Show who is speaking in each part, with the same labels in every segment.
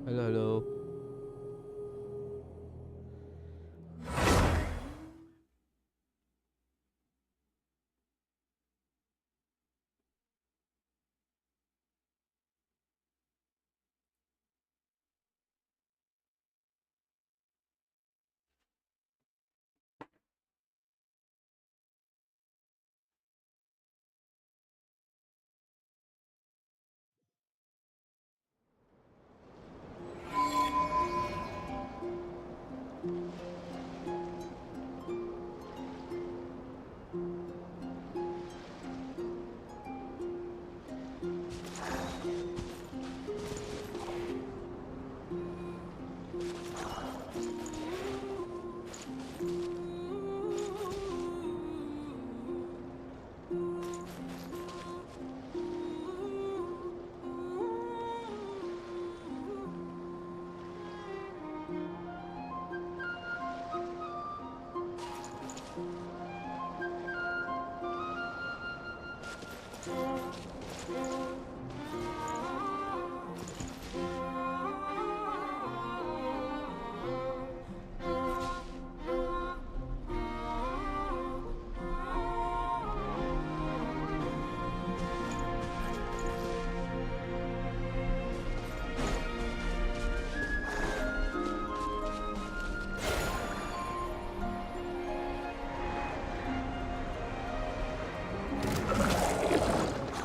Speaker 1: Hello, hello.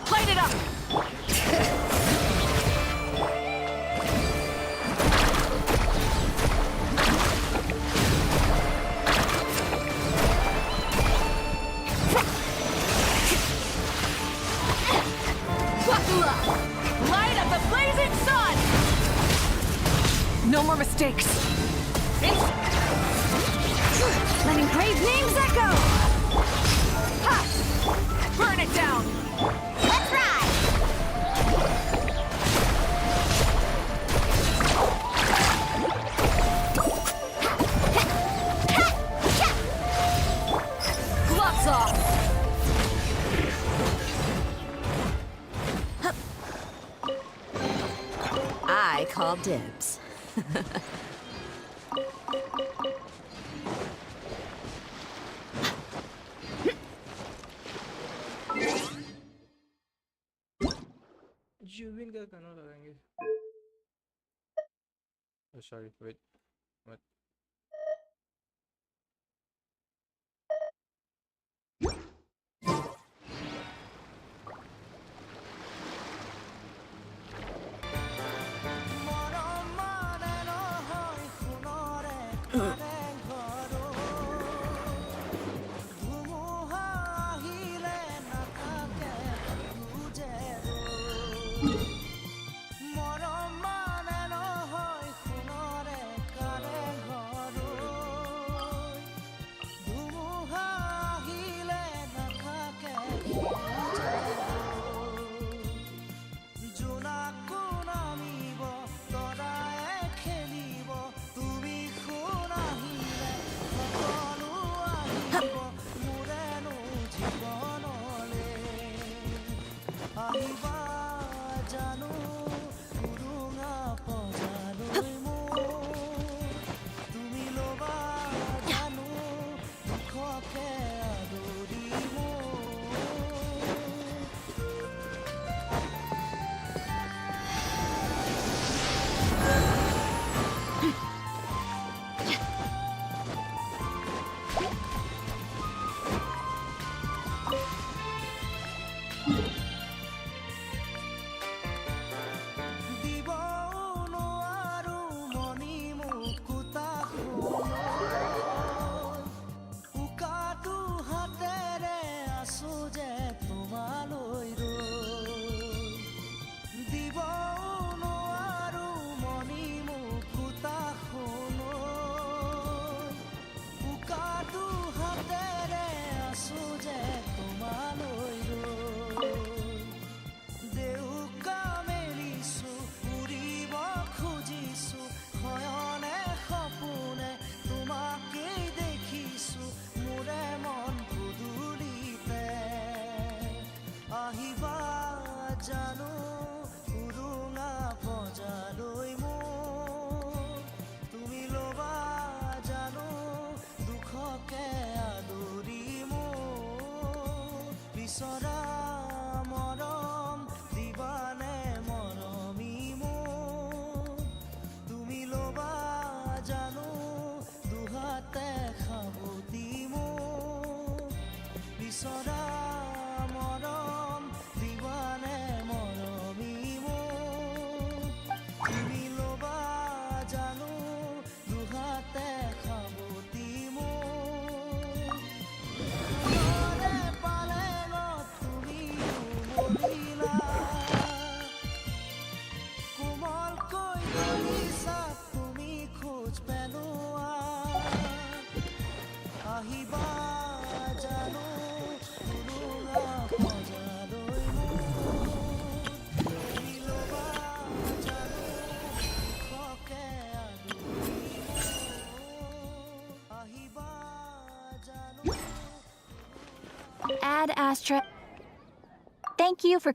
Speaker 2: Light it up! Light up the blazing sun! No more mistakes. Letting brave names echo! Ha! Burn it down! Let's ride! Gloves off! I call dibs.
Speaker 1: Zubin का गाना लगाएंगे. Oh, sorry, wait. What?
Speaker 3: বিচৰা মৰম দিবানে মৰমি মোৰ তুমি ল'বা জানো দুহাতে খাবতি মোৰ বিচৰা মৰম দিবানে মৰমি মোৰ তুমি ল'বা জানো দুহাতে খাবতি মোৰ তোমাৰে পালেঙত তুমি উমলিলা কোমলকৈ ধৰিছা তুমি খোজ পেলোৱা আহিবা জানো উৰুঙা সজালৈ মোৰ তুমি ল'বা জানো বিষকে আদৰি মোৰ আহিবা জানো
Speaker 2: Add astra. Thank you for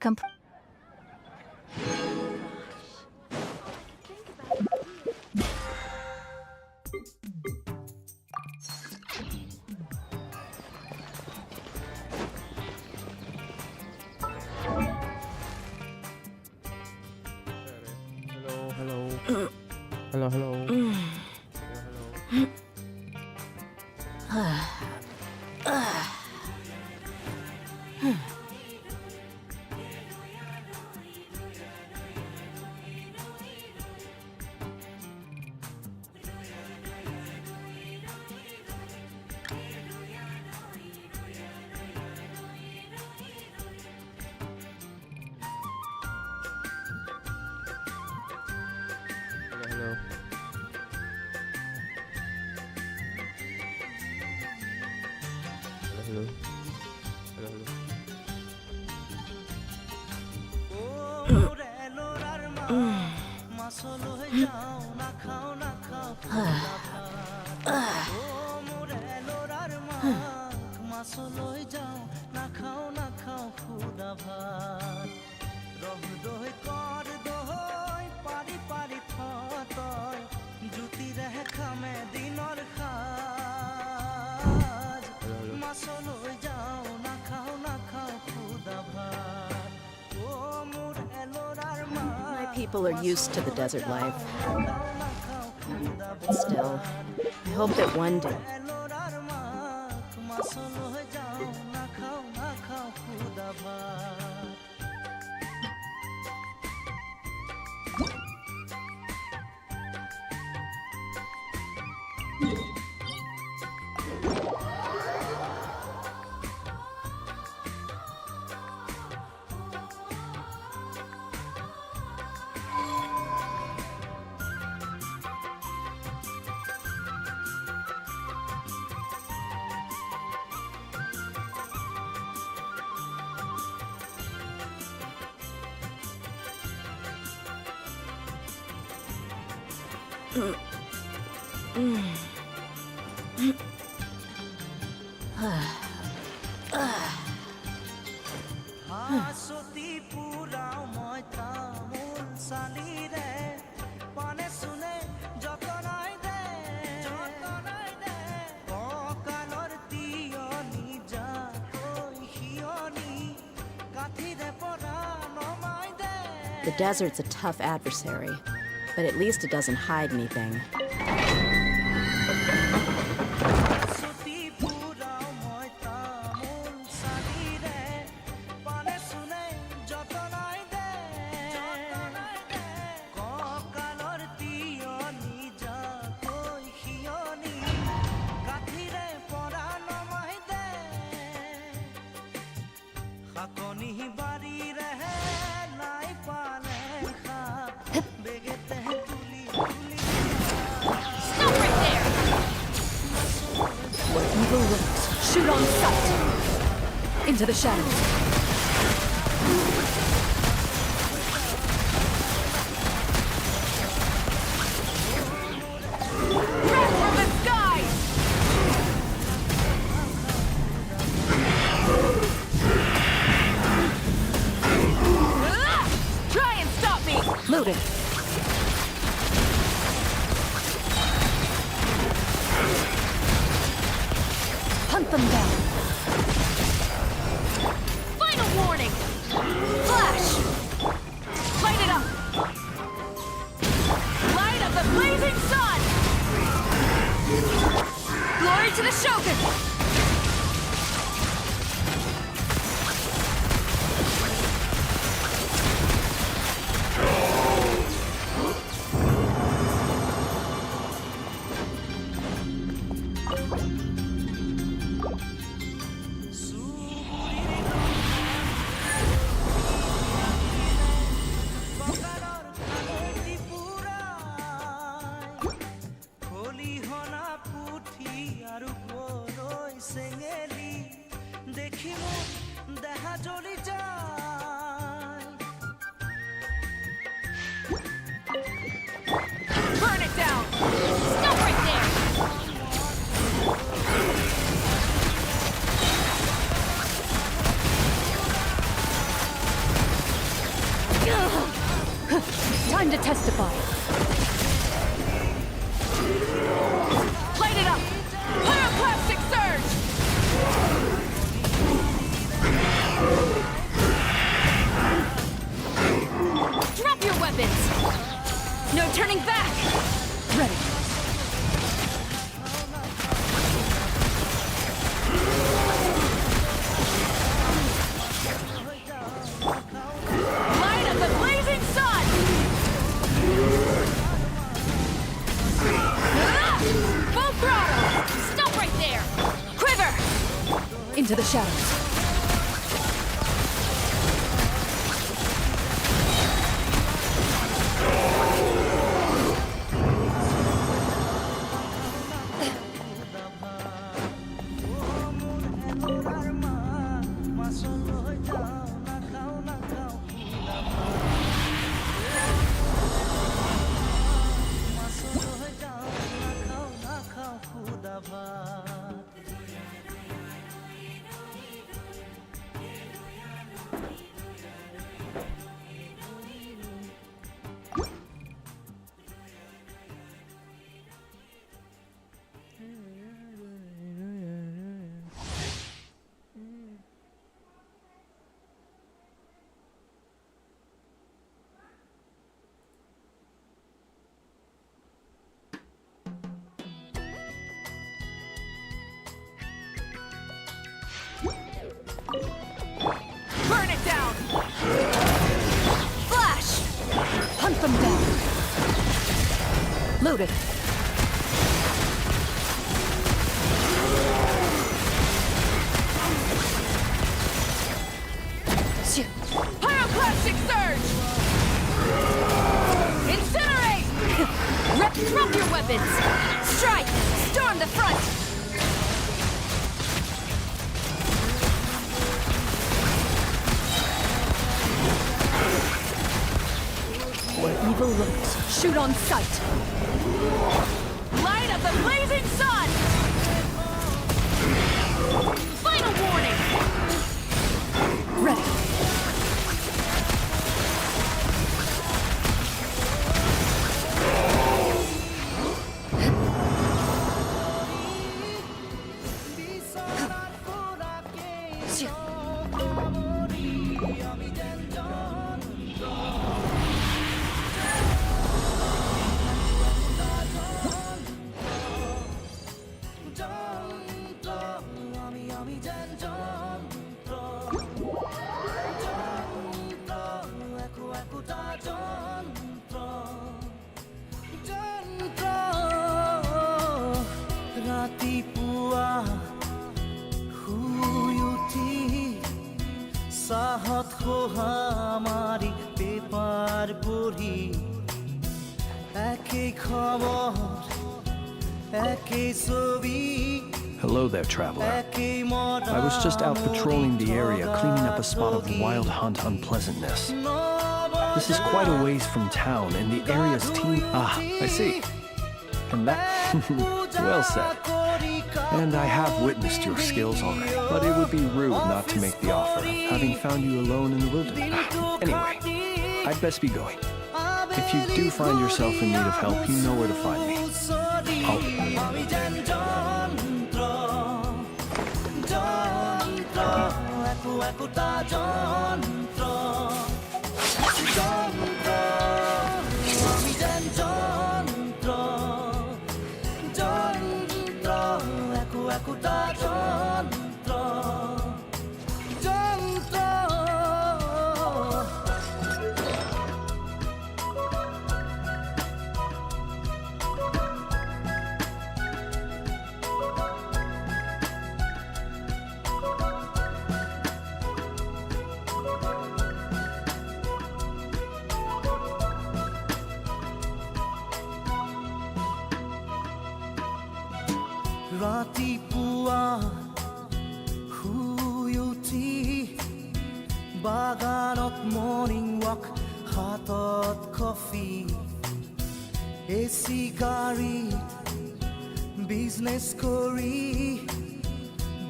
Speaker 1: Hello, hello. Hello. Hello. Hello, hello.
Speaker 3: ওরে লোরার মা মাছল হয়ে যাও না খাও না খাও ও মোরে লোরার মা মাছল হয়ে যাও না খাও না খাও খুদা ভাত রহ দই কর দই পারি পারি থতয় জুতি রেহে খামে দিনর খাজ মাছল হয়ে যাও না খাও খুদা ভাত ও মোরে লোরার মা
Speaker 4: My people are used to the desert life. Still, I hope that one day
Speaker 3: লোরার মা মাছল হয়ে যাও না খাও খুদা ভাত হাসতি পুরাও মই তামোল চালিৰে পানে শুনে যতনাই দে কঁকালৰ তিয়নি যাকৈ সিয়নি কাঠিৰে পৰা নমাই দে
Speaker 4: the desert's a tough adversary, but at least it doesn't hide anything.
Speaker 3: হাসতি পুরাও মই তামোল চালিৰে পানে শুনে যতনাই দে কঁকালৰ তিয়নি যাকৈ সিয়নি কাঠিৰে পৰা নমাই দে শাকনি বাৰীৰেহে নাই পালে শাক বেগেতে তুলি তুলি
Speaker 2: Stop right there!
Speaker 4: Where evil lurks, shoot on sight! Into the shadows.
Speaker 2: Red from the sky! Try and stop me!
Speaker 4: Loaded. Hunt them down.
Speaker 2: to the Shogun! Burn it down! Stop right there!
Speaker 4: Time to testify.
Speaker 2: Light it up! Pyroclastic surge! Drop your weapons! No turning back!
Speaker 4: Ready.
Speaker 2: Light of the blazing sun! Full throttle! Stop right there! Quiver!
Speaker 4: Into the shadows.
Speaker 2: Burn it down! Flash!
Speaker 4: Hunt them down. Loaded. Shit.
Speaker 2: Pyroclastic surge! Incinerate!
Speaker 4: Drop your weapons.
Speaker 2: Strike! Storm the front!
Speaker 4: Where evil lurks, shoot on sight.
Speaker 2: Light of the blazing sun! Final warning!
Speaker 4: Ready.
Speaker 3: साहत हो हमारी paper पढ़ी एके खबर एके ছবি
Speaker 5: Hello there, traveler. I was just out patrolling the area, cleaning up a spot of wild hunt unpleasantness. This is quite a ways from town, and the area's team... Ah, I see. And that... well said. And I have witnessed your skills already, but it would be rude not to make the offer, having found you alone in the wilderness. Anyway, I'd best be going. If you do find yourself in need of help, you know where to find me.
Speaker 3: একোটা যন্ত্ৰ যন্ত্ৰ ৰাতিপুৱা শুই উঠি বাগানত morning walk হাতত coffee এচি গাড়ীত বিজনেছ কৰি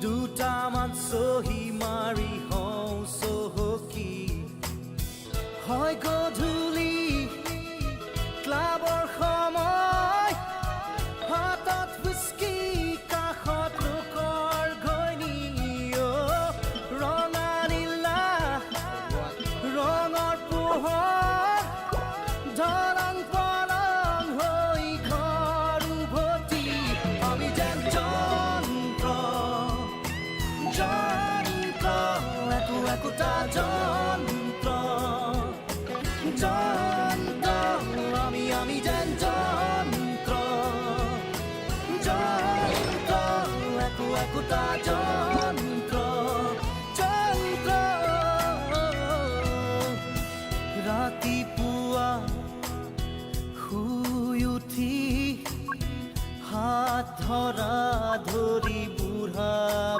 Speaker 3: দুটামান চহী মাৰি হওঁ চহকী হয় গধূলি ক্লাবৰ সময় হাতত হুইস্কি কাষত লোকৰ ঘৈণী ৰঙা নীলা ৰঙৰ পোহৰ ধৰং পৰং হৈ ঘৰ উভতি আমি যেন যন্ত্ৰ যন্ত্ৰ একোটা যন্ত্ৰ যন্ত্ৰ আমি যেন যন্ত্ৰ যন্ত্ৰ একোটা যন্ত্ৰ যন্ত্ৰ ৰাতিপুৱা শুই উঠি হাত ধৰা ধৰি বুঢ়া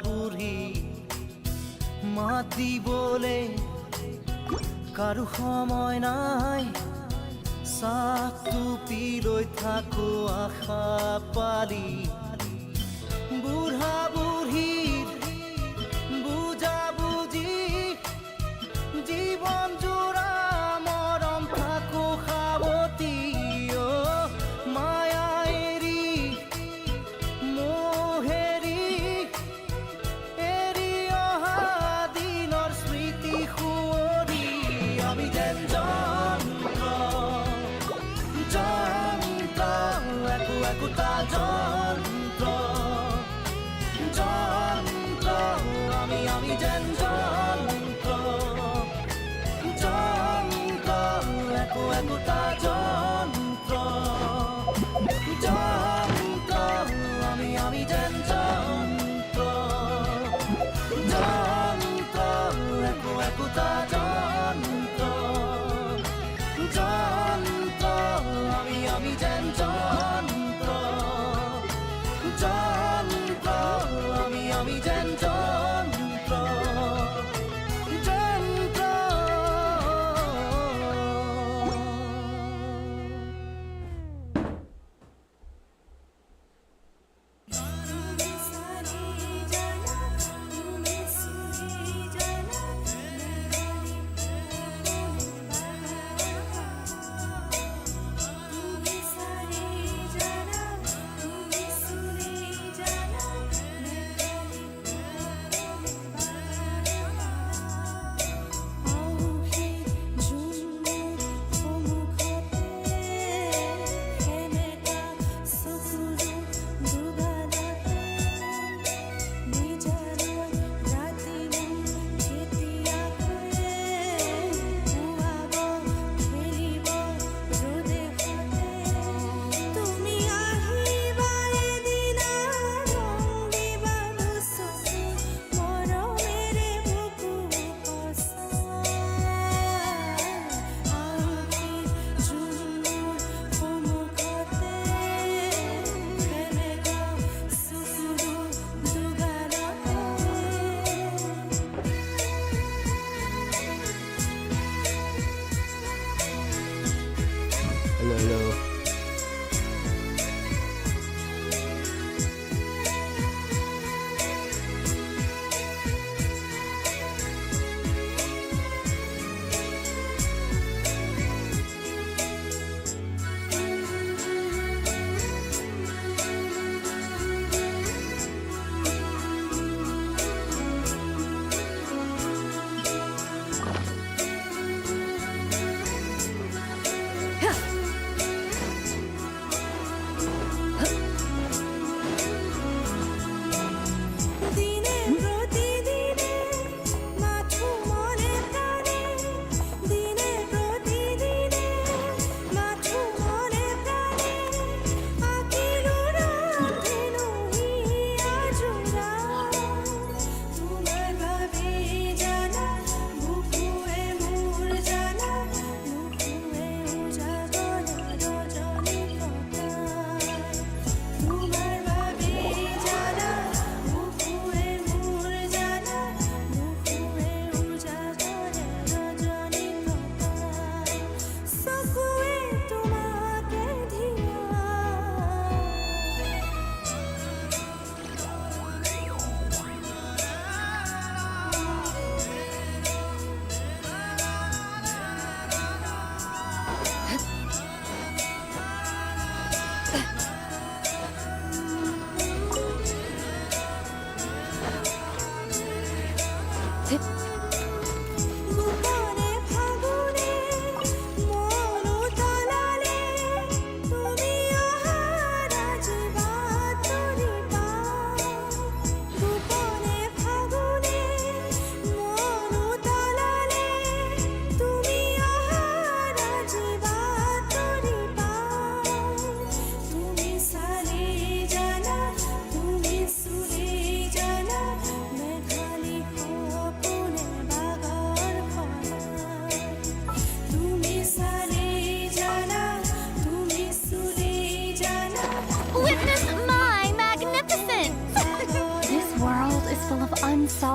Speaker 3: বুঢ়ী মাত দিবলে কাৰো সময় নাই চাহটো পি লৈ থাকো আশা পালি বুঢ়া বুঢ়ীৰ বুজা বুজি জীৱন জোৰা মৰম থাকো সাৱতি মায়া এৰি মোহেৰি এৰি অহা দিনৰ স্মৃতি সুঁৱৰি আমি যেন যন্ত্ৰ যন্ত্ৰ একোটা যন্ত্ৰ যন্ত্ৰ আমি যেন যন্ত্ৰ যন্ত্ৰ একোটা যন্ত্ৰ যন্ত্ৰ আমি যেন যন্ত্ৰ যন্ত্ৰ একোটা যন্ত্ৰ যন্ত্ৰ আমি যেন যন্ত্ৰ যন্ত্ৰ আমি যেন যন্ত্ৰ যন্ত্ৰ
Speaker 6: আউহি ঝুমুৰ সন্মুখতে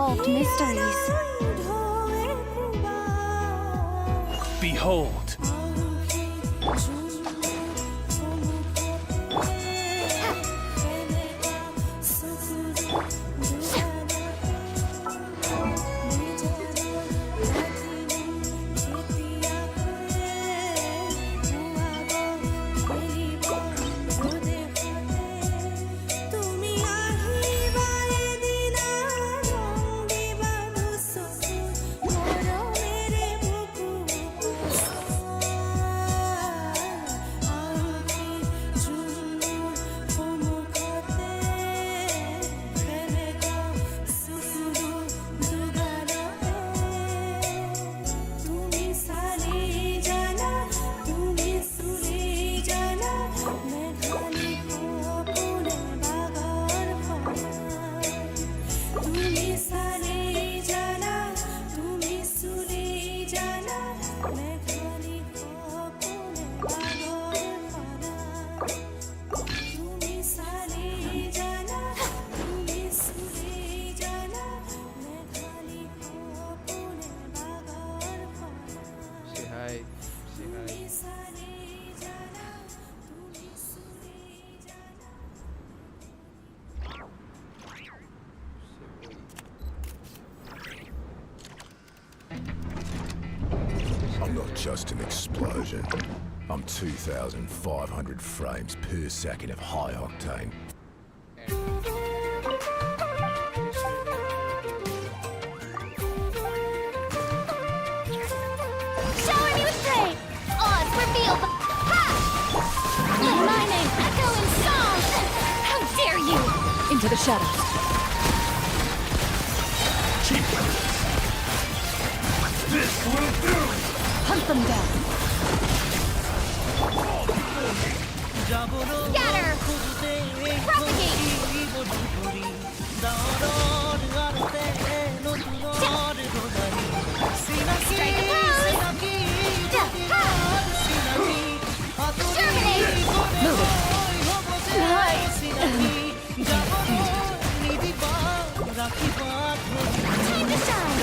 Speaker 2: unsolved mysteries.
Speaker 5: Behold!
Speaker 1: Say hi. Say hi.
Speaker 6: I'm not just an explosion. I'm 2,500 frames per second of high octane.
Speaker 2: Shower me with praise! Odds revealed! Ha! Let my name echo in song! How dare you!
Speaker 4: Into the shadows.
Speaker 5: This will do!
Speaker 4: Hunt them down.
Speaker 2: Scatter! Propagate! Strike a pose! Ha! Terminate! Time to shine!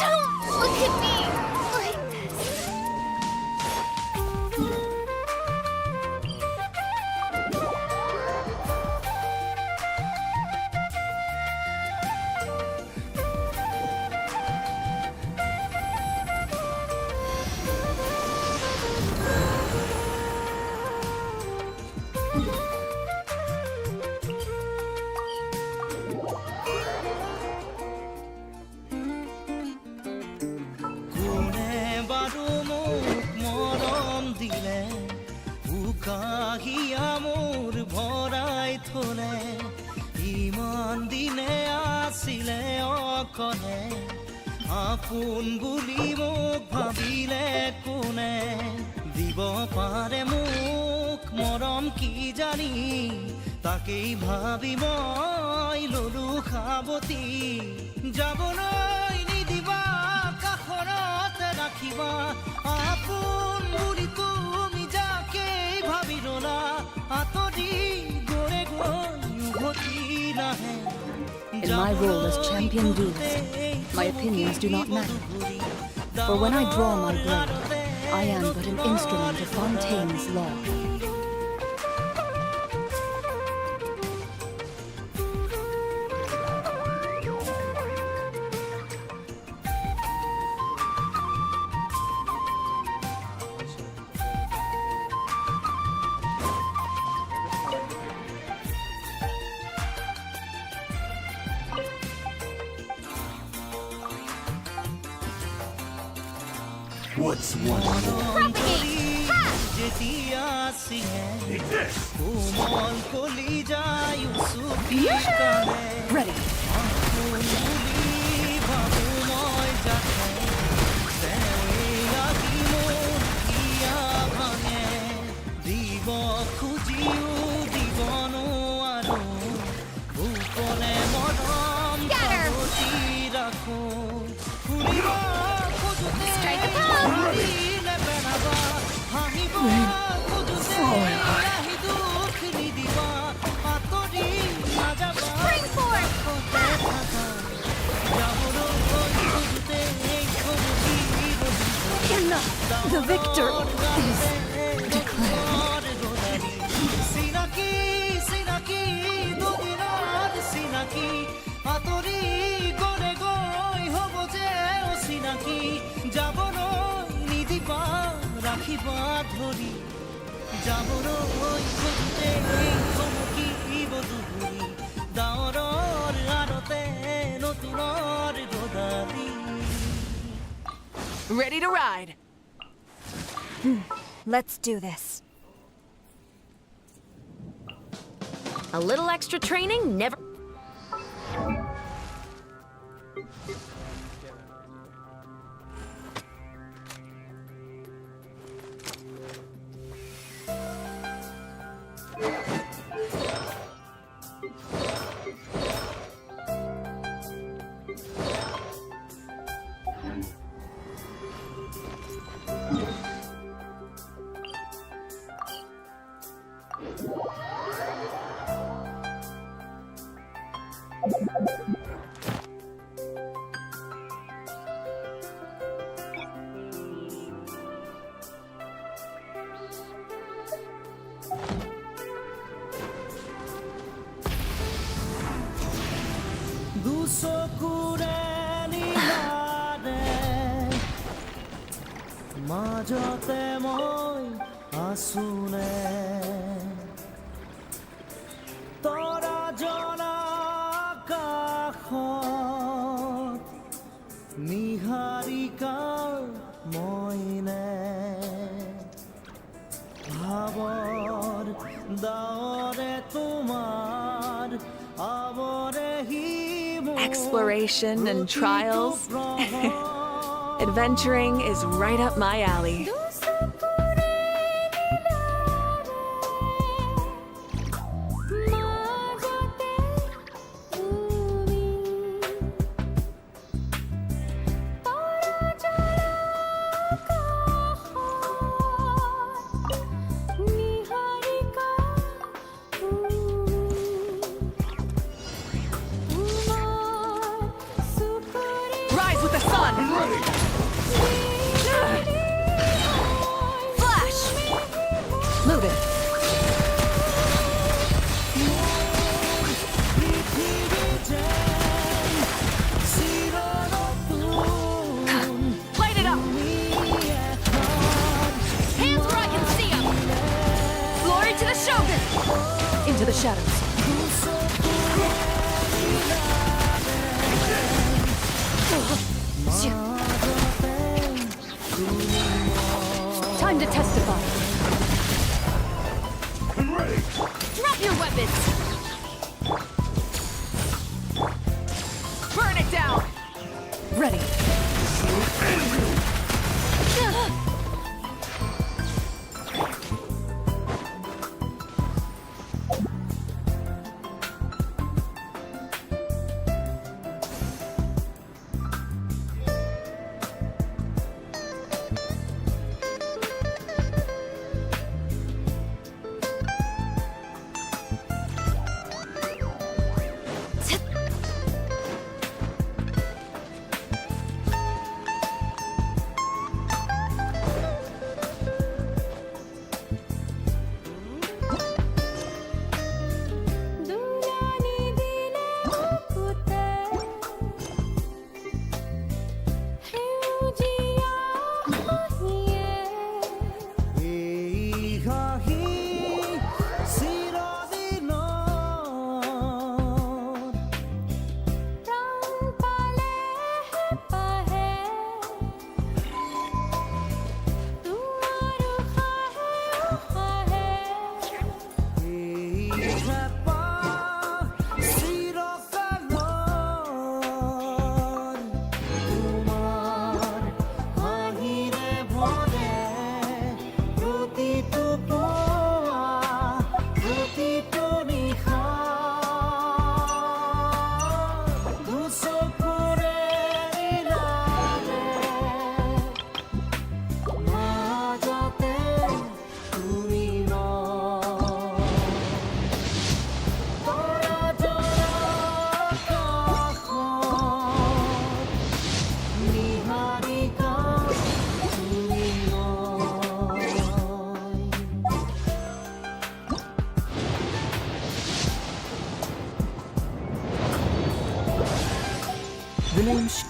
Speaker 2: Don't look at me like this.
Speaker 3: আপোন বুলি মোক ভাবিলে কোনে দিব পাৰে মোক মৰম কি জানি তাকেই ভাবি মই ললো খাবতি যাবলৈ নিদিবা কাষৰত ৰাখিবা আপোন বুলি তুমি যাকে ভাবি ললা আতৰি গৰে গৈ উভতি নাহে
Speaker 4: In my role as champion duelist, my opinions do not matter. For when I draw my blade, I am but an instrument of Fontaine's law.
Speaker 6: What's one more?
Speaker 2: Propagate! Ha!
Speaker 4: Ready.
Speaker 2: Scatter!
Speaker 4: The victor is declared.
Speaker 3: সিনাকি সিনাকি দুদিনত সিনাকি আতৰি গলে গৈ হ'ব যে অচিনাকি যাবলৈ নিদিবা ৰাখিবা ধৰি যাবলৈ খোজোতে চমকিব দুবৰি ডাৱৰৰ আৰতে নতুনৰ গদালি
Speaker 7: Ready to ride.
Speaker 2: Let's do this. A little extra training never...
Speaker 3: দুচকুৰে নিলাৰে মাজতে মই আছোনে তৰা জনা কাষত নিহাৰিকাৰ মইনে ভাৱৰ দাৱৰে তোমাৰ আৱৰে
Speaker 7: Exploration and trials. Adventuring is right up my alley. Rise with the sun! Flash!
Speaker 4: Move it.
Speaker 7: Light it up!
Speaker 2: Hands where I can see them!
Speaker 7: Glory to the Shogun!
Speaker 4: Into the shadows. Time to testify.
Speaker 2: Drop your weapons!
Speaker 7: Burn it down!
Speaker 4: Ready. name's...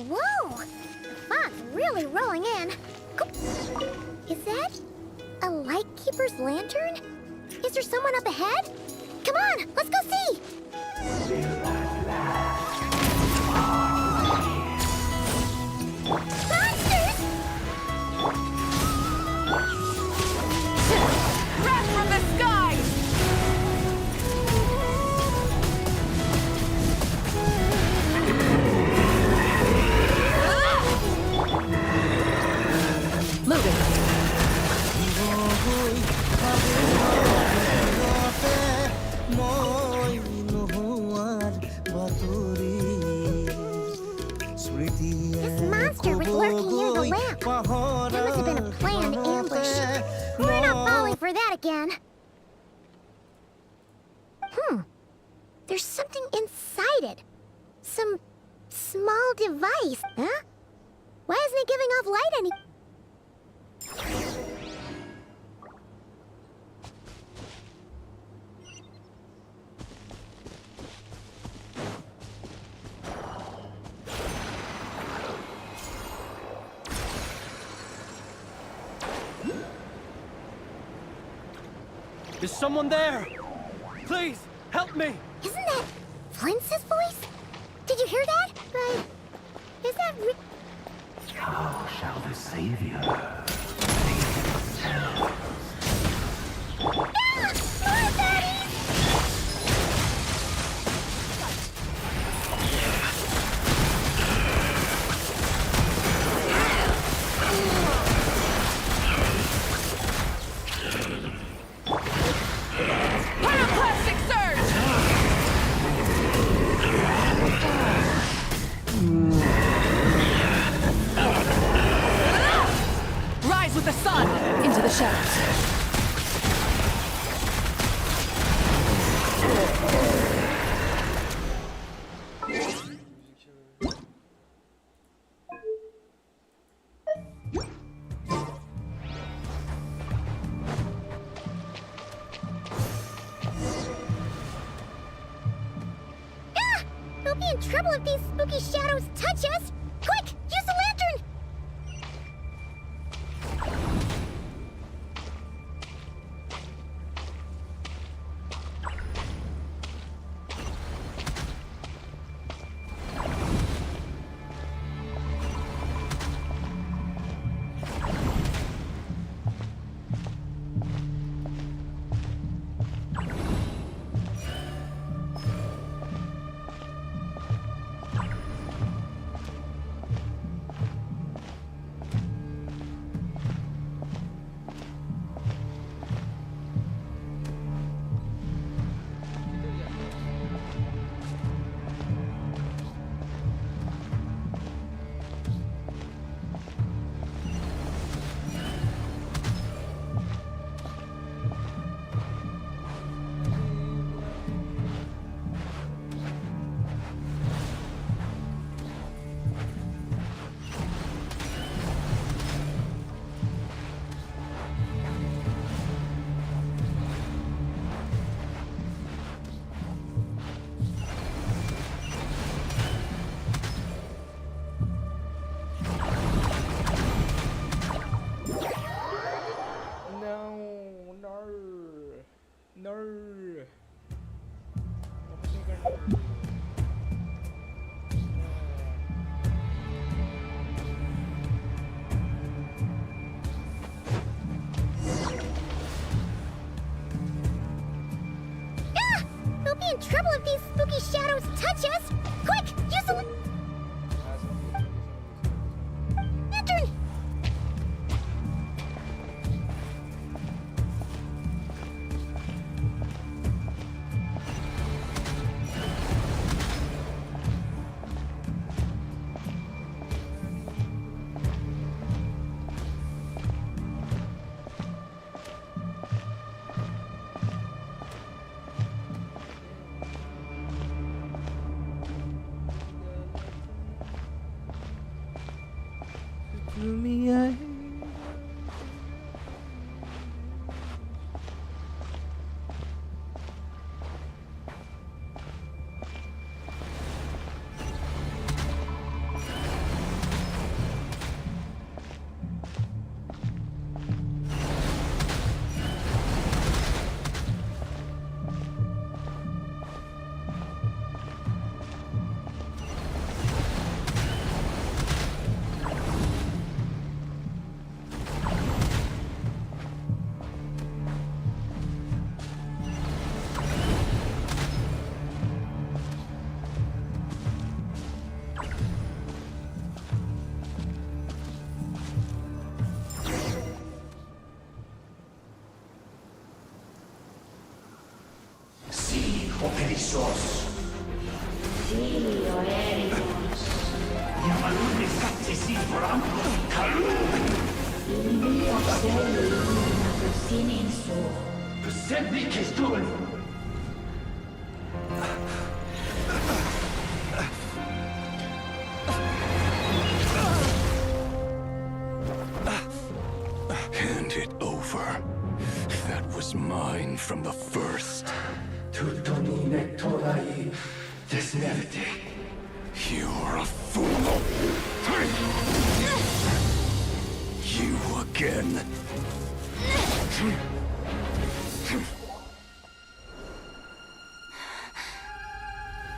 Speaker 2: Whoa! Fog's really rolling in. Is that a lightkeeper's lantern? Is there someone up ahead? Come on, let's go see! Monsters!
Speaker 7: Wrath from the sky!
Speaker 4: Moving.
Speaker 2: This monster was lurking near the lamp. That must have been a planned ambush. We're not falling for that again. There's something inside it. Some small device, huh? Why isn't it giving off light any...
Speaker 5: Is someone there? Please, help me!
Speaker 2: Isn't that Flintz's voice? Did you hear that? But is that
Speaker 8: How shall the Savior?
Speaker 2: More baddies!
Speaker 7: Pyroclastic surge! Rise with the sun!
Speaker 4: Into the shadows.
Speaker 2: be in trouble if these spooky shadows touch us! Quick, use the lantern! We'll be in trouble if these spooky shadows touch us! Quick, use the lantern!
Speaker 8: Pesos. Sì, Oericos. Yamalune Satsisi Brambos Kalu. Indio Seli Siniso. Sembi Kestul.
Speaker 6: Hand it over. That was mine from the first.
Speaker 8: Tutoni Nectorai Desmerte.
Speaker 6: You're a fool. You again.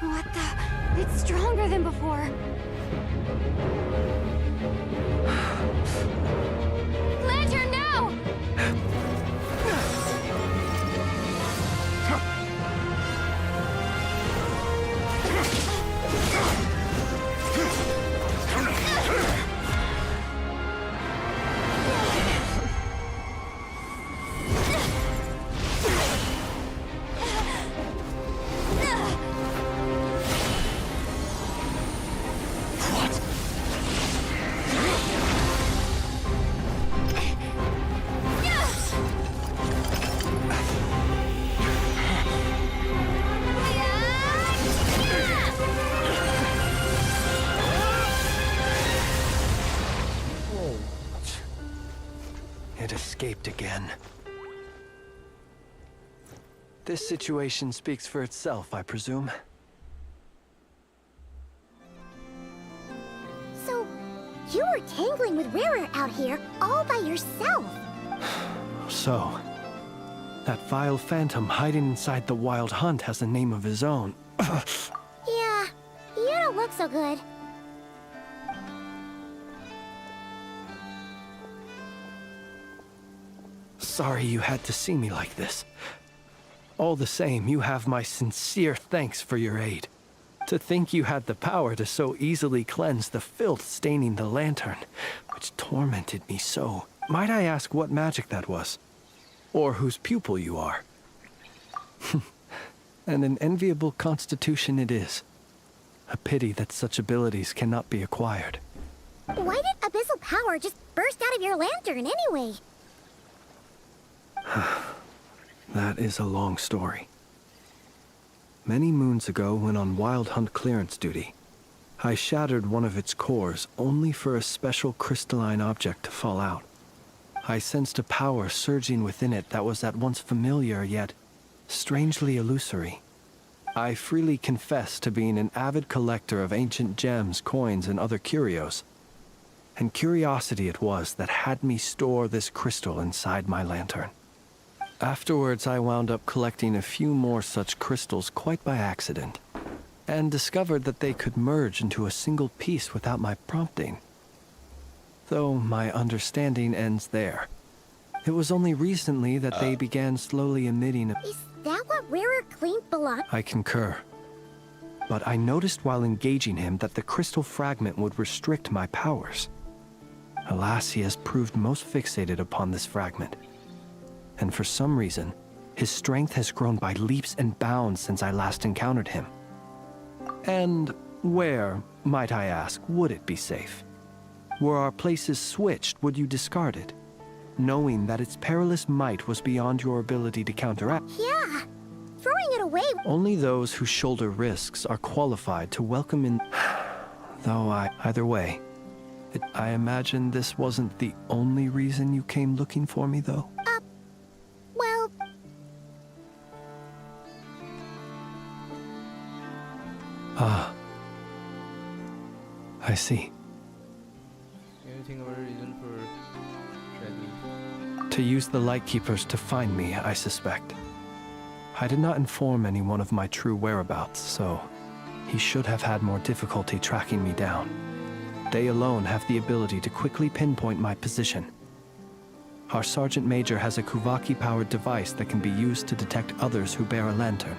Speaker 2: What the? It's stronger than before. Lantern now!
Speaker 5: It escaped again. This situation speaks for itself, I presume.
Speaker 2: You were tangling with Rarer out here all by yourself.
Speaker 5: So, that vile phantom hiding inside the Wild Hunt has a name of his own.
Speaker 2: Yeah, you don't look so good.
Speaker 5: Sorry you had to see me like this. All the same, you have my sincere thanks for your aid. To think you had the power to so easily cleanse the filth staining the lantern, which tormented me so. Might I ask what magic that was? Or whose pupil you are? And an enviable constitution it is. A pity that such abilities cannot be acquired.
Speaker 2: Why did abyssal power just burst out of your lantern anyway?
Speaker 5: That is a long story. Many moons ago, when on Wild Hunt clearance duty, I shattered one of its cores only for a special crystalline object to fall out. I sensed a power surging within it that was at once familiar yet strangely illusory. I freely confess to being an avid collector of ancient gems, coins, and other curios. And curiosity it was that had me store this crystal inside my lantern. Afterwards, I wound up collecting a few more such crystals quite by accident, and discovered that they could merge into a single piece without my prompting. Though my understanding ends there. It was only recently that they began slowly emitting a...
Speaker 2: Is that what Rarer claimed belonged?
Speaker 5: I concur. But I noticed while engaging him that the crystal fragment would restrict my powers. Alas, he has proved most fixated upon this fragment. And for some reason, his strength has grown by leaps and bounds since I last encountered him. And where, might I ask, would it be safe? Were our places switched, would you discard it, knowing that its perilous might was beyond your ability to counteract?
Speaker 2: Yeah, throwing it away.
Speaker 5: Only those who shoulder risks are qualified to welcome in... Though either way, I imagine this wasn't the only reason you came looking for me, though?
Speaker 2: Well...
Speaker 5: Ah. I see.
Speaker 1: Anything about a reason for traveling?
Speaker 5: To use the Lightkeepers to find me, I suspect. I did not inform anyone of my true whereabouts, so he should have had more difficulty tracking me down. They alone have the ability to quickly pinpoint my position. Our Sergeant Major has a Kuvaki-powered device that can be used to detect others who bear a lantern.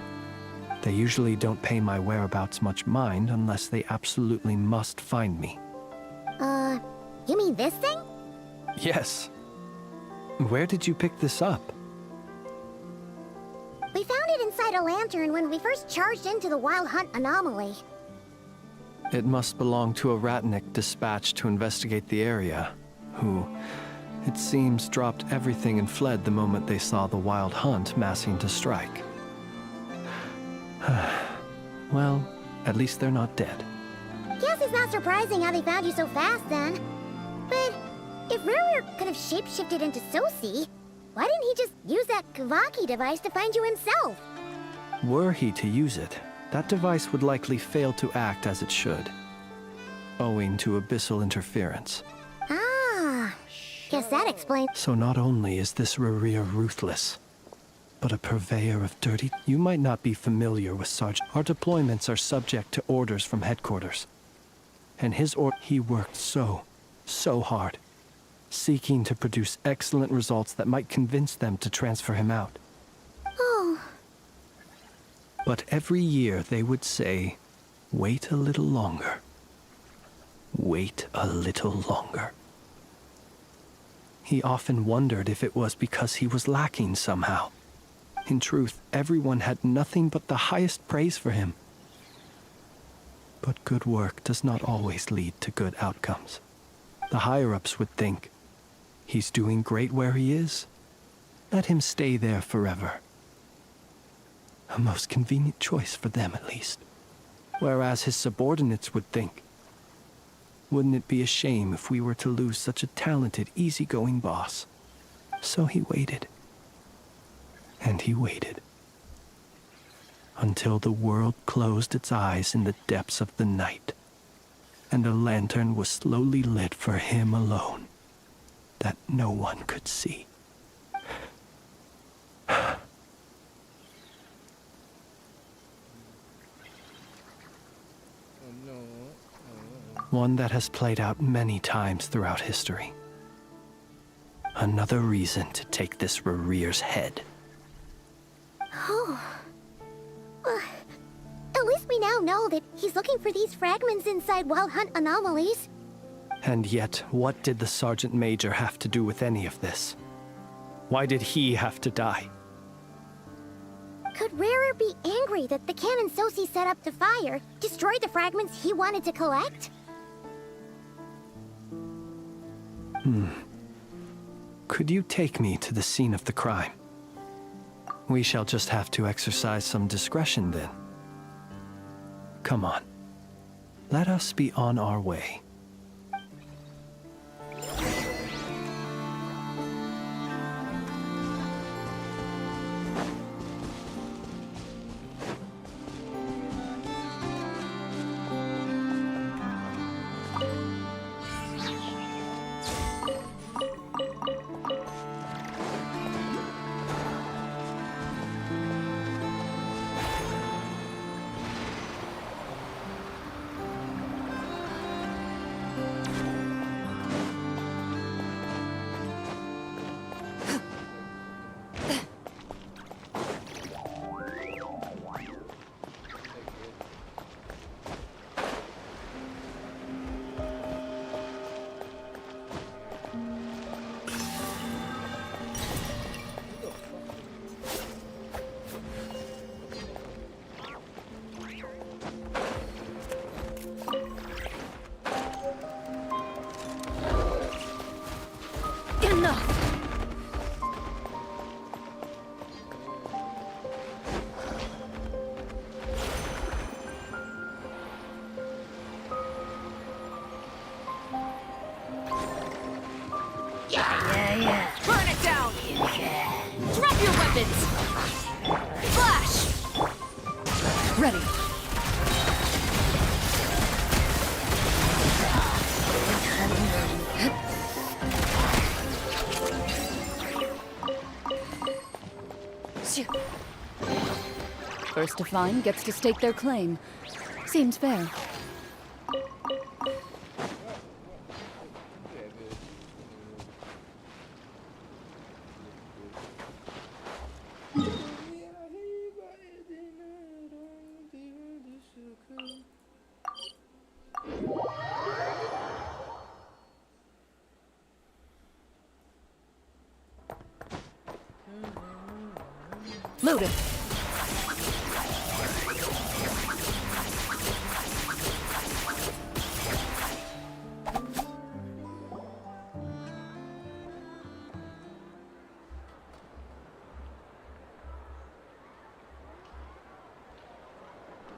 Speaker 5: They usually don't pay my whereabouts much mind unless they absolutely must find me.
Speaker 2: You mean this thing?
Speaker 5: Yes. Where did you pick this up?
Speaker 2: We found it inside a lantern when we first charged into the Wild Hunt anomaly.
Speaker 5: It must belong to a Ratnik dispatched to investigate the area, who, it seems, dropped everything and fled the moment they saw the Wild Hunt massing to strike. Well, at least they're not dead.
Speaker 2: Guess it's not surprising how they found you so fast then. But if Rarer could have shapeshifted into Sosi, why didn't he just use that Kavaki device to find you himself?
Speaker 5: Were he to use it, that device would likely fail to act as it should, owing to abyssal interference.
Speaker 2: Ah, guess that explains.
Speaker 5: So not only is this Rarir ruthless, but a purveyor of dirty... You might not be familiar with Sergeant. Our deployments are subject to orders from headquarters. And he worked so hard, seeking to produce excellent results that might convince them to transfer him out.
Speaker 2: Oh.
Speaker 5: But every year they would say, wait a little longer. Wait a little longer. He often wondered if it was because he was lacking somehow. In truth, everyone had nothing but the highest praise for him. But good work does not always lead to good outcomes. The higher-ups would think, he's doing great where he is. Let him stay there forever. A most convenient choice for them, at least. Whereas his subordinates would think, wouldn't it be a shame if we were to lose such a talented, easygoing boss? So he waited. And he waited. Until the world closed its eyes in the depths of the night. and a lantern was slowly lit for him alone, that no one could see.
Speaker 1: Oh no.
Speaker 5: One that has played out many times throughout history. Another reason to take this Rerere's head.
Speaker 2: Oh. Well, at least we now know that he's looking for these fragments inside Wild Hunt anomalies.
Speaker 5: And yet, what did the Sergeant Major have to do with any of this? Why did he have to die?
Speaker 2: Could Rarer be angry that the cannon Sosi set up to fire destroyed the fragments he wanted to collect?
Speaker 5: Could you take me to the scene of the crime? We shall just have to exercise some discretion then. Come on. Let us be on our way.
Speaker 7: Burn it down! Drop your weapons! Flash!
Speaker 4: Ready. First to find gets to stake their claim. Seems fair. Loaded.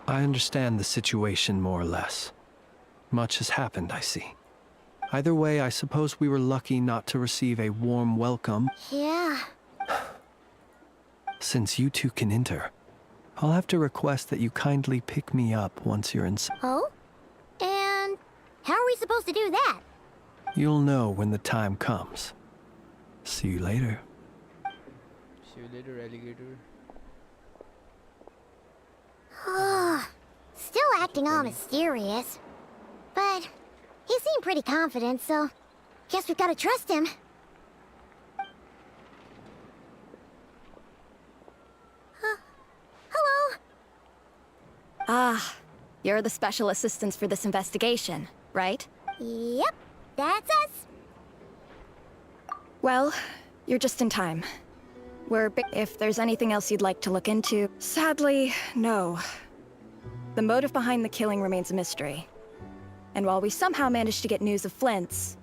Speaker 5: I understand the situation more or less. Much has happened, I see. Either way, I suppose we were lucky not to receive a warm welcome.
Speaker 2: Yeah.
Speaker 5: Since you two can enter, I'll have to request that you kindly pick me up once you're inside.
Speaker 2: Oh? And how are we supposed to do that?
Speaker 5: You'll know when the time comes. See you later.
Speaker 1: See you later, alligator.
Speaker 2: Still acting all mysterious. But he seemed pretty confident, so guess we've got to trust him. Hello?
Speaker 9: Ah, you're the special assistants for this investigation, right?
Speaker 2: Yep, that's us.
Speaker 9: Well, you're just in time. If there's anything else you'd like to look into, sadly, no. The motive behind the killing remains a mystery. And while we somehow managed to get news of Flint's,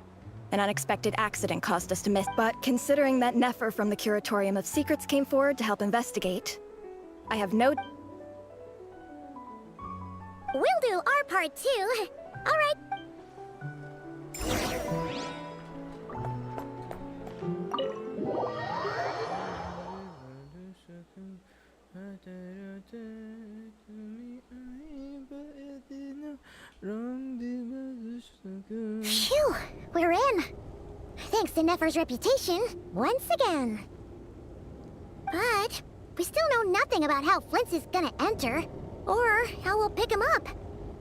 Speaker 9: an unexpected accident caused us to miss. But considering that Nefer from the Curatorium of Secrets came forward to help investigate, I have no...
Speaker 2: We'll do our part too. All right. thanks to Nefer's reputation, once again. But we still know nothing about how Flint's is gonna enter, or how we'll pick him up.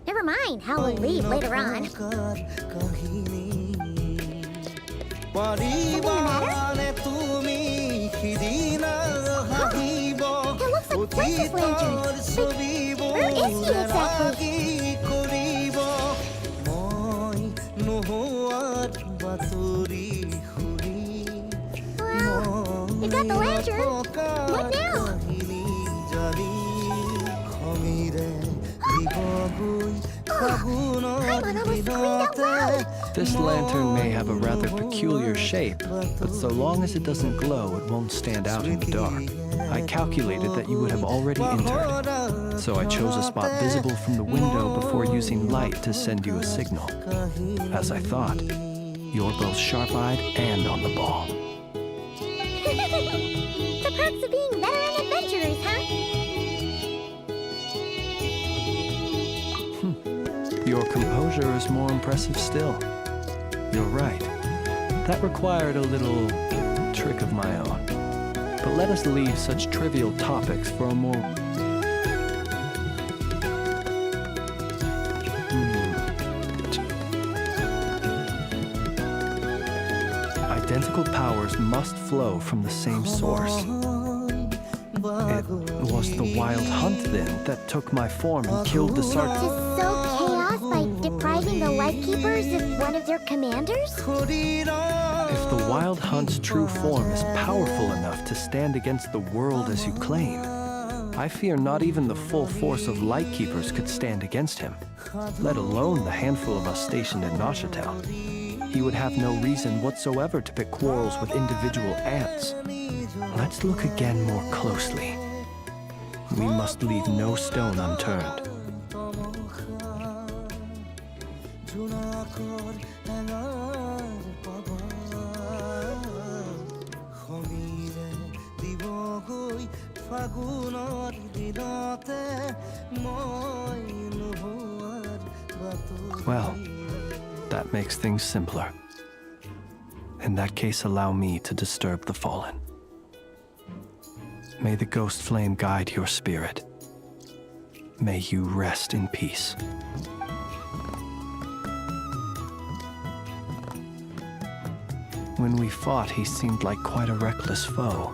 Speaker 2: Never mind how we'll leave later on. Something the matter? It looks like Flint's lantern. Where is he exactly? Well, you got the lantern. What now? Paimon almost screamed out loud.
Speaker 5: This lantern may have a rather peculiar shape, but so long as it doesn't glow, it won't stand out in the dark. I calculated that you would have already entered, so I chose a spot visible from the window before using light to send you a signal. As I thought, you're both sharp-eyed and on the ball.
Speaker 2: The perks of being veteran adventurers, huh?
Speaker 5: Your composure is more impressive still. You're right. That required a little trick of my own. But let us leave such trivial topics for a more... Identical powers must flow from the same source. It was the wild hunt, then, that took my form and killed the sergeant.
Speaker 2: To sow chaos by depriving the Lightkeepers of one of their commanders?
Speaker 5: If the wild hunt's true form is powerful enough to stand against the world as you claim, I fear not even the full force of Lightkeepers could stand against him, let alone the handful of us stationed in Neuchatel. He would have no reason whatsoever to pick quarrels with individual ants. Let's look again more closely. We must leave no stone unturned. Well, that makes things simpler. In that case, allow me to disturb the fallen. May the ghost flame guide your spirit. May you rest in peace. When we fought, he seemed like quite a reckless foe.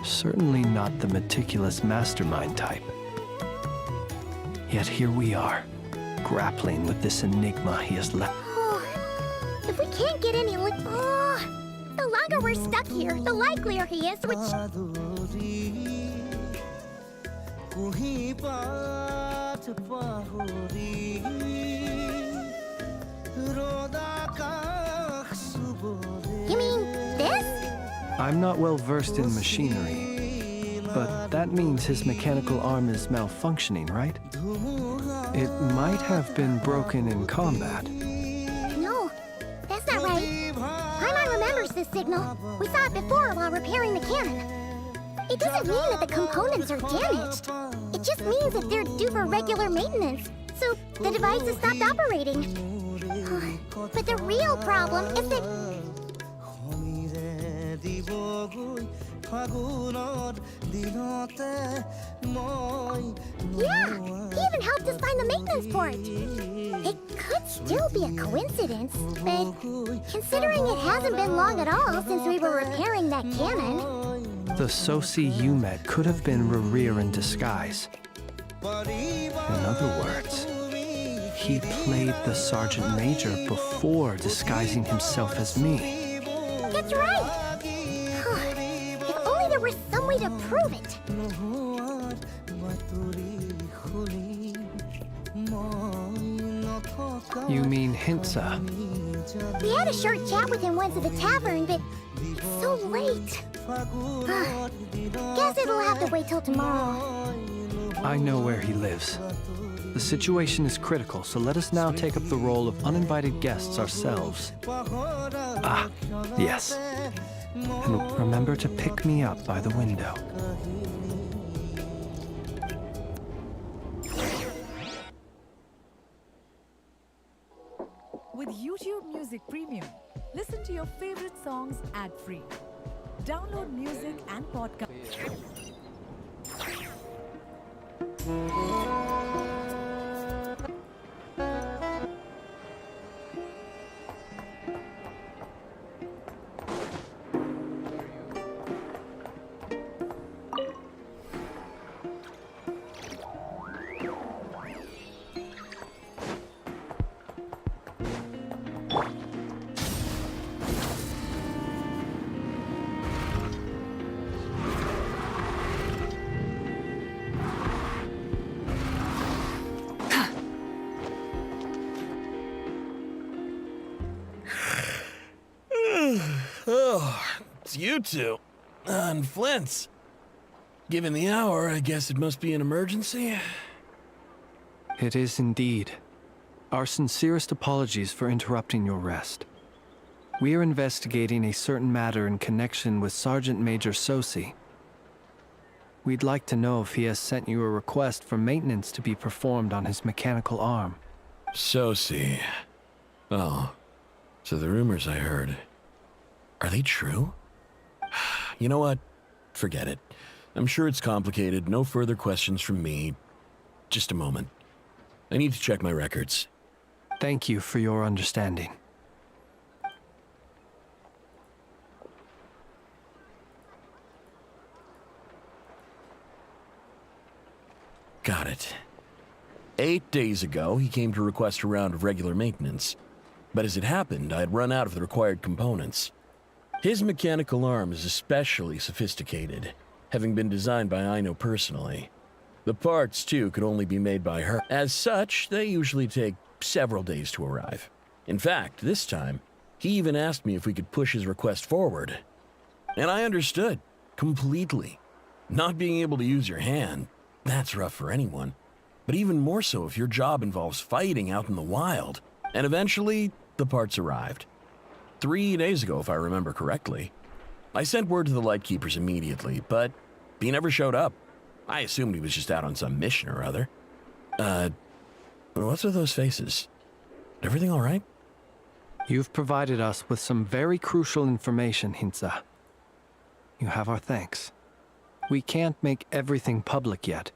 Speaker 5: Certainly not the meticulous mastermind type. Yet here we are, grappling with this enigma he has left.
Speaker 2: If we can't get any the longer we're stuck here, the likelier he is, You mean this?
Speaker 5: I'm not well versed in machinery, but that means his mechanical arm is malfunctioning, right? It might have been broken in combat.
Speaker 2: No, that's not right. Paimon remembers this signal. We saw it before while repairing the cannon. It doesn't mean that the components are damaged. It just means that they're due for regular maintenance, so the device has stopped operating. But the real problem is that... Yeah, he even helped us find the maintenance port. It could still be a coincidence, but considering it hasn't been long at all since we were repairing that cannon...
Speaker 5: The Sosi you met could have been Rerir in disguise. In other words, he played the Sergeant Major before disguising himself as me.
Speaker 2: That's right! If only there were some way to prove it.
Speaker 5: You mean Hintsa?
Speaker 2: We had a short chat with him once at the tavern, but it's so late. Guess it'll have to wait till tomorrow.
Speaker 5: I know where he lives. The situation is critical, so let us now take up the role of uninvited guests ourselves. Ah, yes. And remember to pick me up by the window.
Speaker 4: We
Speaker 10: with YouTube Music Premium, listen to your favorite songs ad-free. Download music and podcasts.
Speaker 11: Oh, it's you two. And Flint's. Given the hour, I guess it must be an emergency.
Speaker 5: It is indeed. Our sincerest apologies for interrupting your rest. We are investigating a certain matter in connection with Sergeant Major Sosi. We'd like to know if he has sent you a request for maintenance to be performed on his mechanical arm.
Speaker 11: Sosi. Oh, so the rumors I heard, are they true? You know what? Forget it. I'm sure it's complicated. No further questions from me. Just a moment. I need to check my records.
Speaker 5: Thank you for your understanding.
Speaker 11: Got it. 8 days ago, he came to request a round of regular maintenance. But as it happened, I had run out of the required components. His mechanical arm is especially sophisticated, having been designed by Aino personally. The parts, too, could only be made by her. As such, they usually take several days to arrive. In fact, this time, he even asked me if we could push his request forward. And I understood, completely. Not being able to use your hand, that's rough for anyone. But even more so if your job involves fighting out in the wild. And eventually, the parts arrived. 3 days ago, if I remember correctly. I sent word to the Lightkeepers immediately, but he never showed up. I assumed he was just out on some mission or other. What's with those faces? Everything all right?
Speaker 5: You've provided us with some very crucial information, Hintsa. You have our thanks. We can't make everything public yet,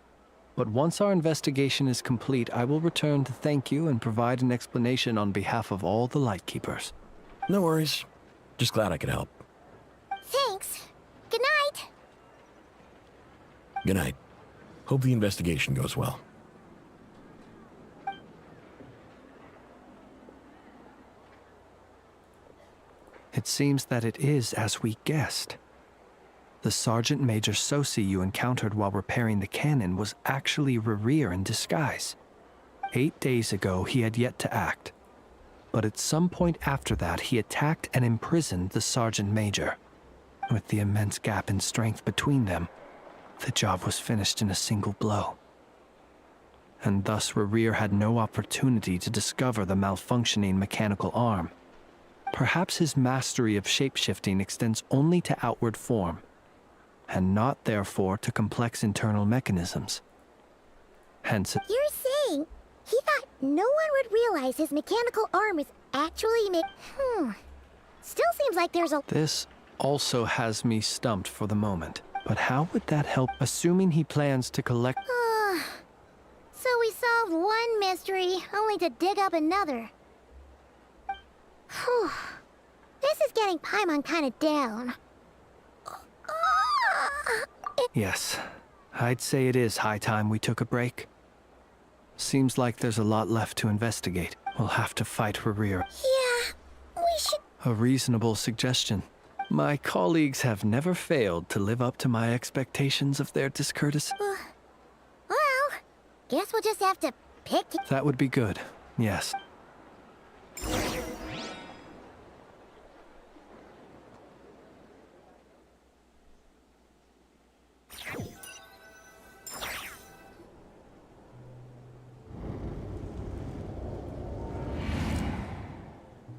Speaker 5: but once our investigation is complete, I will return to thank you and provide an explanation on behalf of all the Lightkeepers.
Speaker 11: No worries. Just glad I could help.
Speaker 2: Thanks. Good night.
Speaker 11: Good night. Hope the investigation goes well.
Speaker 5: It seems that it is as we guessed. The Sergeant Major Sosi you encountered while repairing the cannon was actually Rerir in disguise. 8 days ago, he had yet to act. But at some point after that, he attacked and imprisoned the Sergeant Major. With the immense gap in strength between them, the job was finished in a single blow. And thus Rerir had no opportunity to discover the malfunctioning mechanical arm. Perhaps his mastery of shapeshifting extends only to outward form, and not therefore to complex internal mechanisms. Hence,
Speaker 2: You're saying he thought no one would realize his mechanical arm is actually Still seems like there's a...
Speaker 5: this also has me stumped for the moment. But how would that help, assuming he plans to collect...
Speaker 2: So we solved one mystery, only to dig up another. Whew. This is getting Paimon kind of down.
Speaker 5: Yes, I'd say it is high time we took a break. Seems like there's a lot left to investigate. We'll have to fight Rerir.
Speaker 2: Yeah, we should...
Speaker 5: A reasonable suggestion. My colleagues have never failed to live up to my expectations of their discourtesy.
Speaker 2: Well, guess we'll just have to pick...
Speaker 5: That would be good, yes.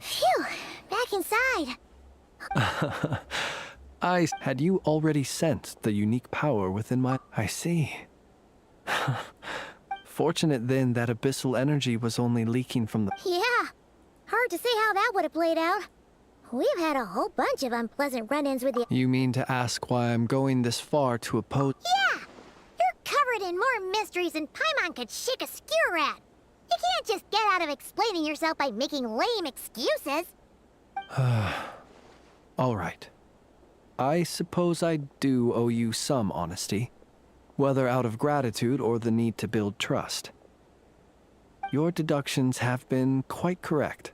Speaker 2: Phew, back inside.
Speaker 5: Had you already sensed the unique power within my... I see. Fortunate then that abyssal energy was only leaking from the...
Speaker 2: Yeah, Hard to say how that would have played out. We've had a whole bunch of unpleasant run-ins with the—
Speaker 5: You mean to ask why I'm going this far to oppose—
Speaker 2: Yeah! You're covered in more mysteries than Paimon could shake a skewer at. You can't just get out of explaining yourself by making lame excuses.
Speaker 5: All right. I suppose I do owe you some honesty, whether out of gratitude or the need to build trust. Your deductions have been quite correct.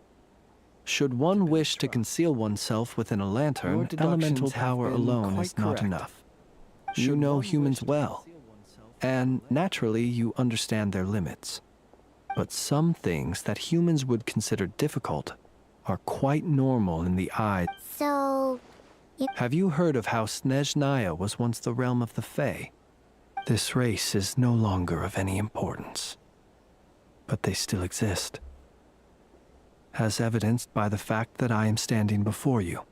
Speaker 5: Should one wish to conceal oneself within a lantern, elemental power alone is not enough. You know humans well, and naturally you understand their limits. But some things that humans would consider difficult are quite normal in the eye.
Speaker 2: So...
Speaker 5: Have you heard of how Snezhnaya was once the realm of the Fae? This race is no longer of any importance, but they still exist, as evidenced by the fact that I am standing before you.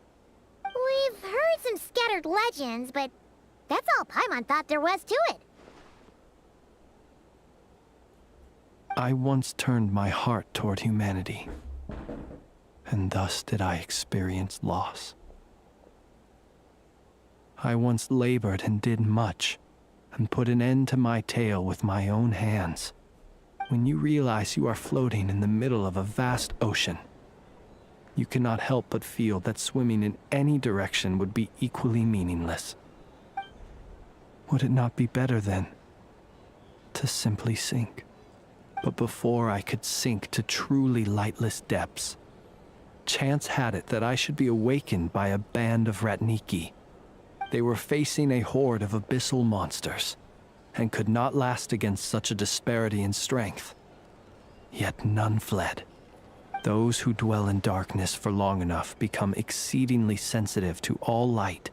Speaker 2: We've heard some scattered legends, but that's all Paimon thought there was to it.
Speaker 5: I once turned my heart toward humanity, and thus did I experience loss. I once labored and did much, and put an end to my tale with my own hands. When you realize you are floating in the middle of a vast ocean, you cannot help but feel that swimming in any direction would be equally meaningless. Would it not be better, then, to simply sink? But before I could sink to truly lightless depths, chance had it that I should be awakened by a band of Ratniki. They were facing a horde of abyssal monsters, and could not last against such a disparity in strength. Yet none fled. Those who dwell in darkness for long enough become exceedingly sensitive to all light.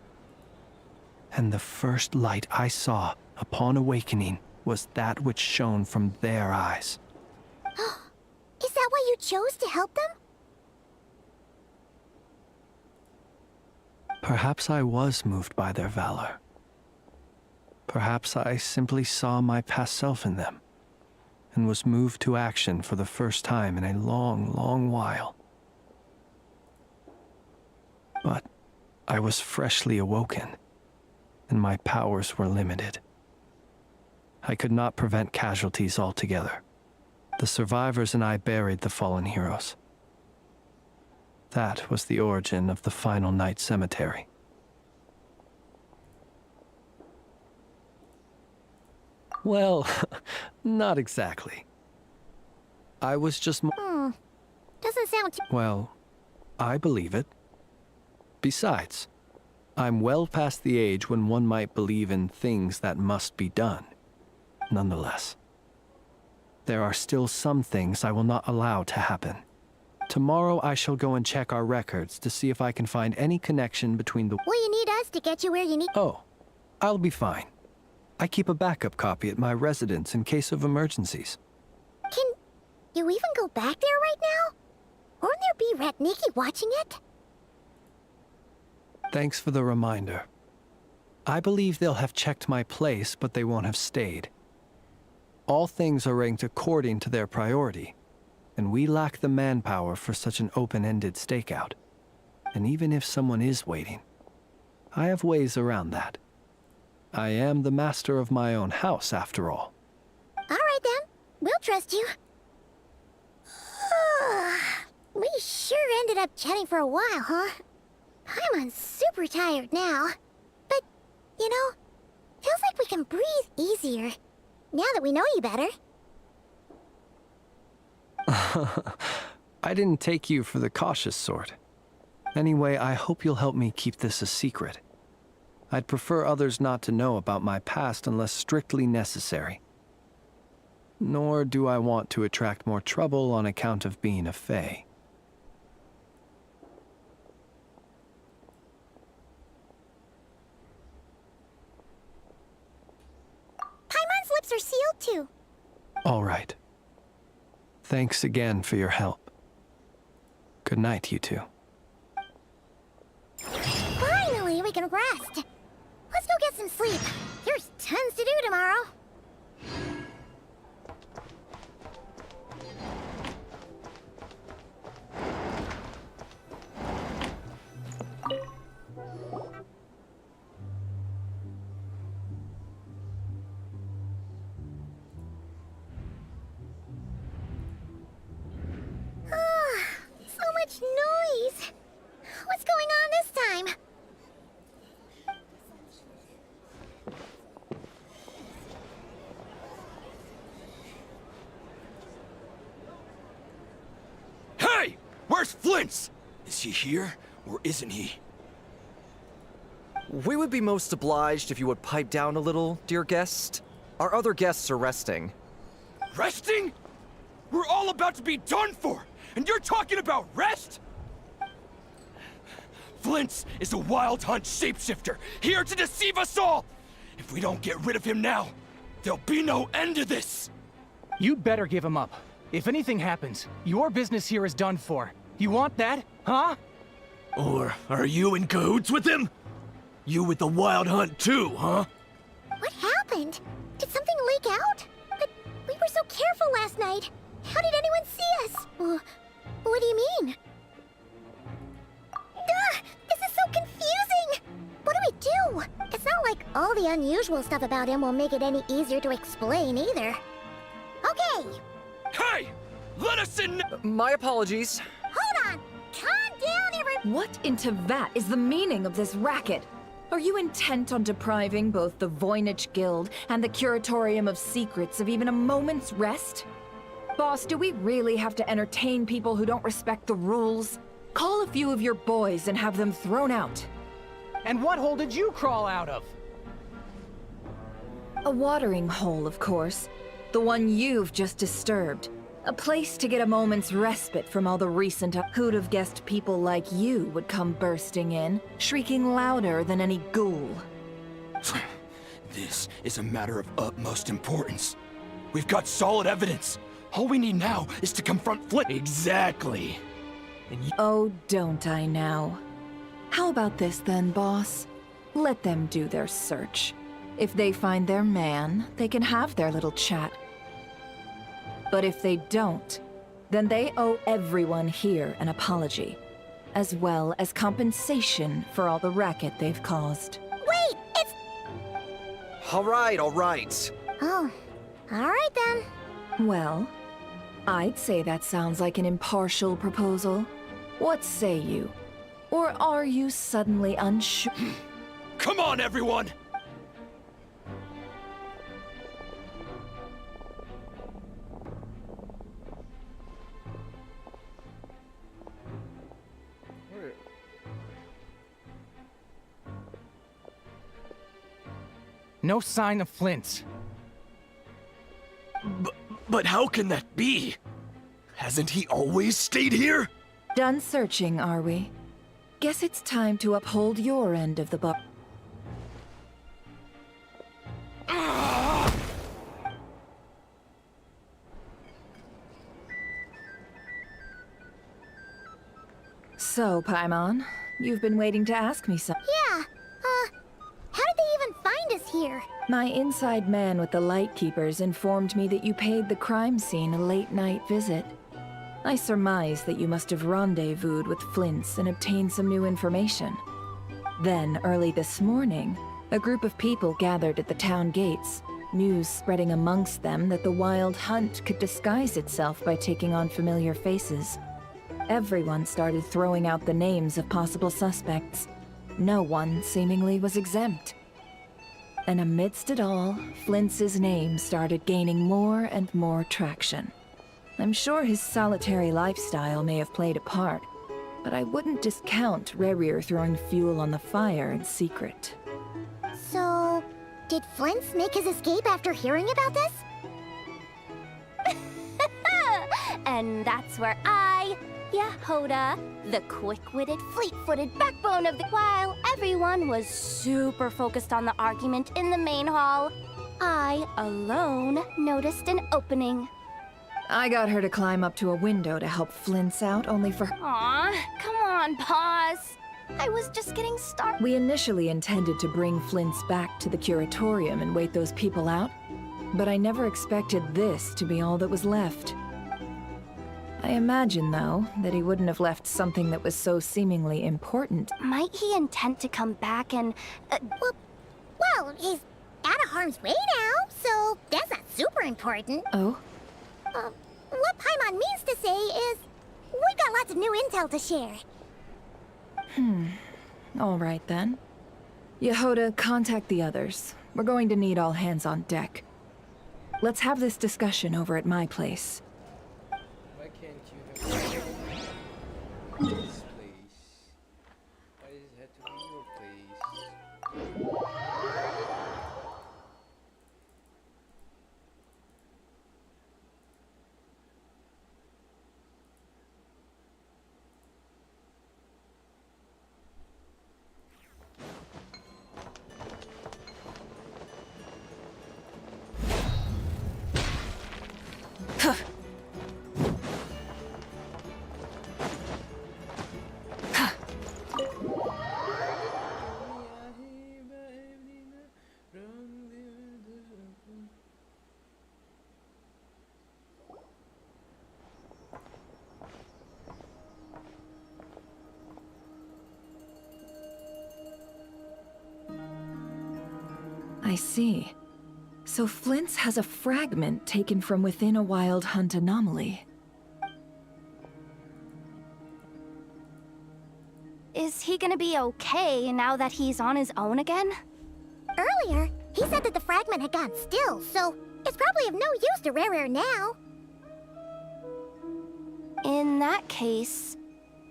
Speaker 5: And the first light I saw upon awakening was that which shone from their eyes.
Speaker 2: Is that why you chose to help them?
Speaker 5: Perhaps I was moved by their valor. Perhaps I simply saw my past self in them, and was moved to action for the first time in a long, long while. But I was freshly awoken, and my powers were limited. I could not prevent casualties altogether. The survivors and I buried the fallen heroes. That was the origin of the Final Night Cemetery. Well, not exactly. I was just
Speaker 2: Doesn't sound too—
Speaker 5: Well, I believe it. Besides, I'm well past the age when one might believe in things that must be done. Nonetheless, there are still some things I will not allow to happen. Tomorrow I shall go and check our records to see if I can find any connection between the—
Speaker 2: Will you need us to get you where you need—
Speaker 5: Oh, I'll be fine. I keep a backup copy at my residence in case of emergencies.
Speaker 2: Can you even go back there right now? Won't there be Ratniki watching it?
Speaker 5: Thanks for the reminder. I believe they'll have checked my place, but they won't have stayed. All things are ranked according to their priority, and we lack the manpower for such an open-ended stakeout. And even if someone is waiting, I have ways around that. I am the master of my own house, after all.
Speaker 2: All right, then. We'll trust you. We sure ended up chatting for a while, huh? I'm super tired now. But, you know, feels like we can breathe easier, now that we know you better.
Speaker 5: I didn't take you for the cautious sort. Anyway, I hope you'll help me keep this a secret. I'd prefer others not to know about my past unless strictly necessary. Nor do I want to attract more trouble on account of being a Fae.
Speaker 2: Paimon's lips are sealed too.
Speaker 5: All right. Thanks again for your help. Good night, you two.
Speaker 2: Finally, we can rest. Let's go get some sleep. There's tons to do tomorrow.
Speaker 12: Flints! Is he here, or isn't he?
Speaker 13: We would be most obliged if you would pipe down a little, dear guest. Our other guests are resting.
Speaker 12: Resting? We're all about to be done for, and you're talking about rest? Flints is a wild hunt shapeshifter, here to deceive us all! If we don't get rid of him now, there'll be no end to this!
Speaker 14: You'd better give him up. If anything happens, your business here is done for. You want that, huh?
Speaker 12: Or are you in cahoots with him? You with the wild hunt too, huh?
Speaker 2: What happened? Did something leak out? But we were so careful last night. How did anyone see us? What do you mean? This is so confusing! What do we do? It's not like all the unusual stuff about him will make it any easier to explain either. Okay!
Speaker 12: Hey! Let us in!
Speaker 13: My apologies.
Speaker 2: Hold on! Calm down, everyone!
Speaker 7: What in Tevat is the meaning of this racket? Are you intent on depriving both the Voynich Guild and the Curatorium of Secrets of even a moment's rest? Boss, do we really have to entertain people who don't respect the rules? Call a few of your boys and have them thrown out.
Speaker 14: And what hole did you crawl out of?
Speaker 7: A watering hole, of course. The one you've just disturbed. A place to get a moment's respite from all the recent... Who'd have guessed people like you would come bursting in, shrieking louder than any ghoul?
Speaker 12: This is a matter of utmost importance. We've got solid evidence. All we need now is to confront Flint. Exactly.
Speaker 7: Oh, don't I now? How about this then, boss? Let them do their search. If they find their man, they can have their little chat. But if they don't, then they owe everyone here an apology, as well as compensation for all the racket they've caused.
Speaker 2: Wait, it's...
Speaker 13: All right, all right.
Speaker 2: Oh, all right then.
Speaker 7: Well, I'd say that sounds like an impartial proposal. What say you? Or are you suddenly unsure?
Speaker 12: Come on, everyone!
Speaker 14: No sign of Flint's.
Speaker 12: But how can that be? Hasn't he always stayed here?
Speaker 7: Done searching, are we? Guess it's time to uphold your end of the bar. So, Paimon, you've been waiting to ask me something.
Speaker 2: Yeah, how did they even find us here?
Speaker 7: My inside man with the Lightkeepers informed me that you paid the crime scene a late-night visit. I surmise that you must have rendezvoused with Flint's and obtained some new information. Then, early this morning, a group of people gathered at the town gates, news spreading amongst them that the Wild Hunt could disguise itself by taking on familiar faces. Everyone started throwing out the names of possible suspects. No one, seemingly, was exempt. And amidst it all, Flint's name started gaining more and more traction. I'm sure his solitary lifestyle may have played a part, but I wouldn't discount Rerir throwing fuel on the fire in secret.
Speaker 2: So, did Flint's make his escape after hearing about this? And that's where I, Yehoda, the quick-witted, fleet-footed backbone of the... While everyone was super focused on the argument in the main hall, I, alone, noticed an opening.
Speaker 7: I got her to climb up to a window to help Flint's out, only for...
Speaker 2: Aw, come on, boss. I was just getting started.
Speaker 7: We initially intended to bring Flint's back to the Curatorium and wait those people out, but I never expected this to be all that was left. I imagine, though, that he wouldn't have left something that was so seemingly important.
Speaker 2: Might he intend to come back and... well, he's out of harm's way now, so that's not super important.
Speaker 7: Oh?
Speaker 2: What Paimon means to say is, we've got lots of new intel to share.
Speaker 7: All right, then. Yehoda, contact the others. We're going to need all hands on deck. Let's have this discussion over at my place.
Speaker 1: Why can't you have...
Speaker 7: I see. So Flint's has a fragment taken from within a wild hunt anomaly.
Speaker 2: Is he gonna be okay now that he's on his own again? Earlier, he said that the fragment had gone still, so it's probably of no use to Rare now. In that case,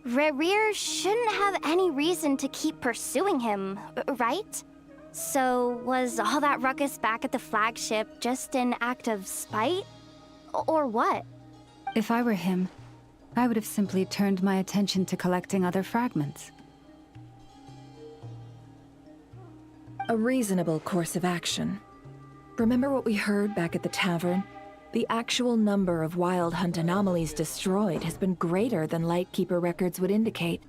Speaker 2: Rare shouldn't have any reason to keep pursuing him, right? So, was all that ruckus back at the flagship just an act of spite? Or what?
Speaker 15: If I were him, I would have simply turned my attention to collecting other fragments.
Speaker 7: A reasonable course of action. Remember what we heard back at the tavern? The actual number of wild hunt anomalies destroyed has been greater than Lightkeeper records would indicate.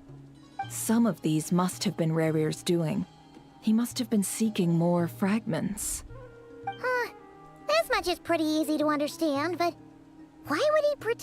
Speaker 7: Some of these must have been Rare's doing. He must have been seeking more fragments.
Speaker 2: This much is pretty easy to understand, but why would he pretend?